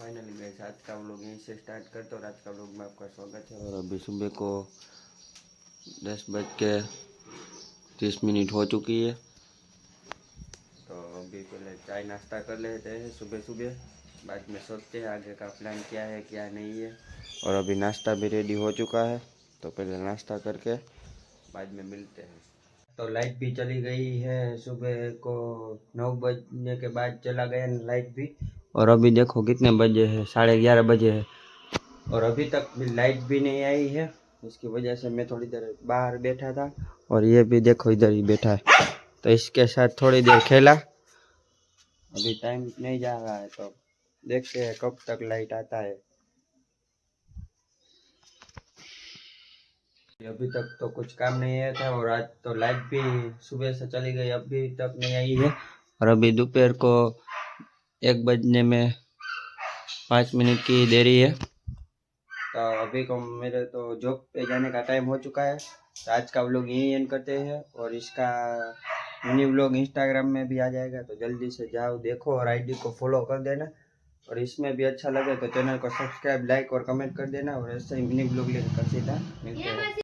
Finally guys आज का vlog यहीं से स्टार्ट करते और आज का व्लॉग में आपका स्वागत है। और अभी सुबह को 10:30 हो चुकी है। तो अभी पहले चाय नाश्ता कर लेते हैं सुबह सुबह, बाद में सोचते हैं आगे का प्लान क्या है क्या नहीं है। और अभी नाश्ता भी रेडी हो चुका है, तो पहले नाश्ता करके बाद में मिलते हैं। तो लाइट भी चली गई है, सुबह को 9 बजने के बाद चला गया लाइट भी। और अभी देखो कितने बजे है, 11:30 बजे है और अभी तक भी लाइट भी नहीं आई है। उसकी वजह से मैं थोड़ी देर बाहर बैठा था और ये भी देखो इधर ही बैठा है, तो इसके साथ थोड़ी देर खेला। अभी टाइम नहीं जा रहा है, तो देखते हैं कब तक लाइट आता है। अभी तक तो कुछ काम नहीं आया था और आज तो लाइट भी सुबह से चली गई, अभी तक नहीं आई है। और अभी दोपहर को 1 बजने में 5 मिनट की देरी है। तो अभी को मेरे तो जॉब पे जाने का टाइम हो चुका है, तो आज का व्लॉग यहीं एंड करते हैं। और इसका मिनी व्लॉग इंस्टाग्राम में भी आ जाएगा, तो जल्दी से जाओ देखो और आईडी को फॉलो कर देना। और इसमें भी अच्छा लगे तो चैनल को सब्सक्राइब, लाइक और कमेंट कर देना। और ऐसे ही मिनी व्लॉग लेकर सीधा मिलते हैं।